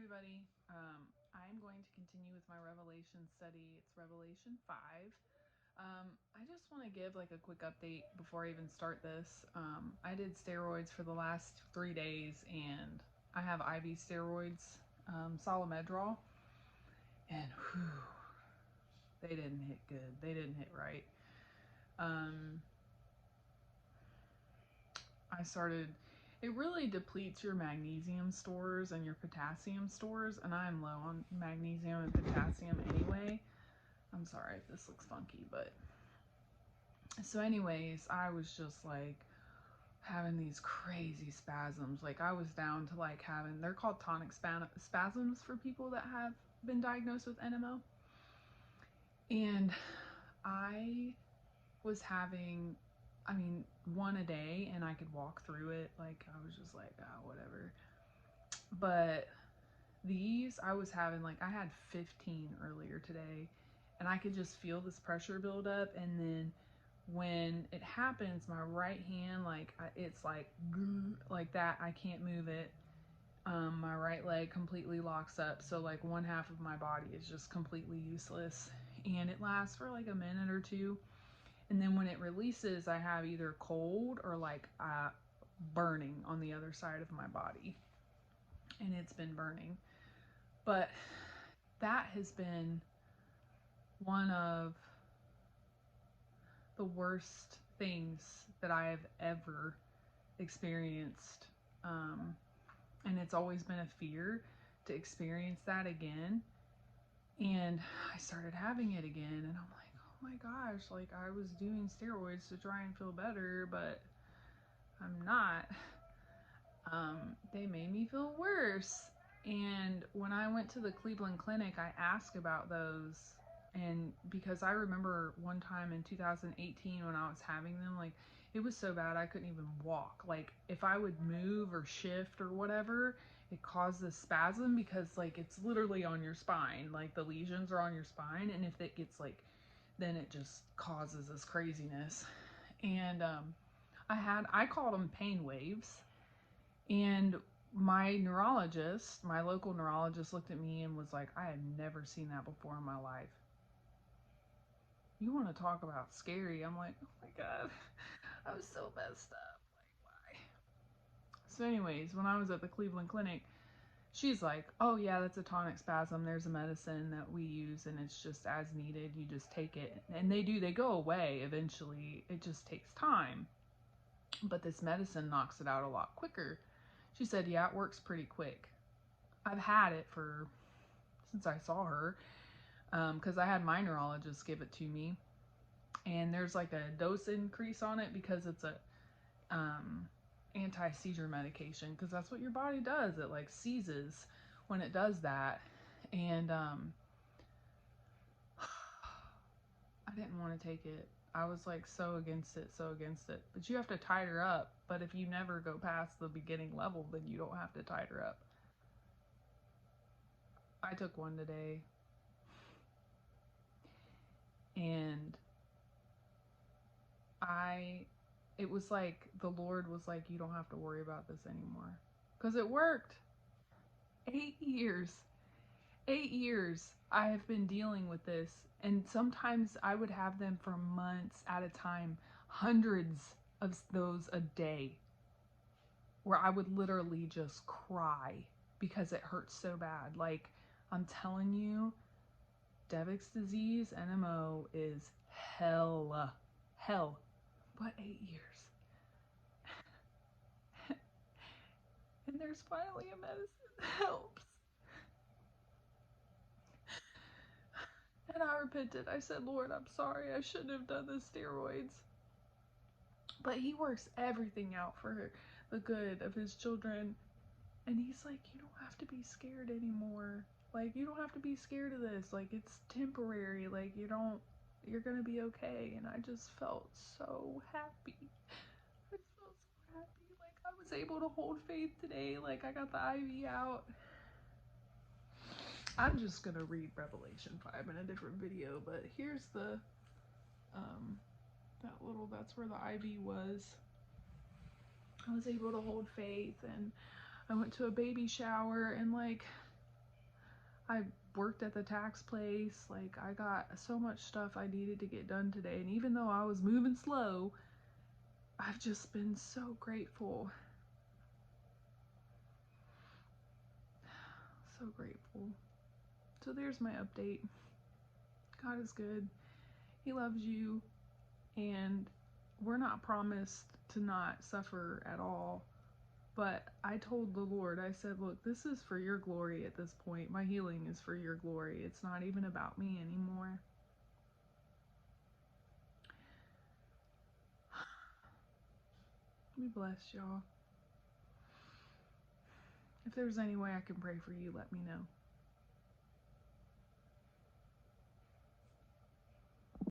everybody. I'm going to continue with my Revelation study. It's Revelation 5. I just want to give like a quick update before I even start this. I did steroids for the last 3 days and I have IV steroids, Solomedrol, and whew, they didn't hit good. They didn't hit right. Um, I started, it really depletes your magnesium stores and your potassium stores, and I'm low on magnesium and potassium anyway. I'm sorry if this looks funky, but so anyways, I was just like having these crazy spasms. Like I was down to like having, they're called tonic spasms for people that have been diagnosed with NMO. And I was having, I mean, one a day and I could walk through it. Like I was just like, oh, whatever. But these I was having, like I had 15 earlier today and I could just feel this pressure build up. And then when it happens, my right hand, like it's like that. I can't move it. My right leg completely locks up. So like one half of my body is just completely useless. And it lasts for like a minute or two. And then when it releases, I have either cold or like burning on the other side of my body. And it's been burning. But that has been one of the worst things that I have ever experienced. And it's always been a fear to experience that again. And I started having it again, and I'm like, oh my gosh, like I was doing steroids to try and feel better, but I'm not. They made me feel worse. And when I went to the Cleveland Clinic, I asked about those. And because I remember one time in 2018 when I was having them, like it was so bad I couldn't even walk. Like if I would move or shift or whatever, it caused this spasm because like it's literally on your spine. Like the lesions are on your spine. And if it gets like, then it just causes this craziness. And I called them pain waves, and my neurologist, my local neurologist, looked at me and was like, I have never seen that before in my life. You want to talk about scary? I'm like, oh my God, I was so messed up. Like, why? So, anyways, when I was at the Cleveland Clinic, she's like, oh yeah, that's a tonic spasm. There's a medicine that we use and it's just as needed. You just take it. And they go away eventually. It just takes time. But this medicine knocks it out a lot quicker. She said, yeah, it works pretty quick. I've had it for since I saw her, because I had my neurologist give it to me, and there's like a dose increase on it because it's a anti-seizure medication, because that's what your body does. It like seizes when it does that. And I didn't want to take it. I was like so against it, so against it. But you have to titer up. But if you never go past the beginning level, then you don't have to titer up. I took one today, and I it was like the Lord was like, you don't have to worry about this anymore. Because it worked. 8 years. 8 years I have been dealing with this. And sometimes I would have them for months at a time, hundreds of those a day, where I would literally just cry because it hurts so bad. Like, I'm telling you, Devick's disease, NMO, is hell. Hell. But 8 years. And there's finally a medicine that helps. And I repented. I said, Lord, I'm sorry. I shouldn't have done the steroids. But he works everything out for the good of his children. And he's like, you don't have to be scared anymore. Like, you don't have to be scared of this. Like, it's temporary. Like, you're gonna be okay. And I just felt so happy. I felt so happy. Like, I was able to hold faith today. Like, I got the IV out. I'm just gonna read Revelation 5 in a different video, but here's the that's where the IV was. I was able to hold faith, and I went to a baby shower, and like I worked at the tax place. Like, I got so much stuff I needed to get done today. And even though I was moving slow, I've just been so grateful. So grateful. So there's my update. God is good. He loves you. And we're not promised to not suffer at all. But I told the Lord, I said, look, this is for your glory at this point. My healing is for your glory. It's not even about me anymore. Be blessed, y'all. If there's any way I can pray for you, let me know.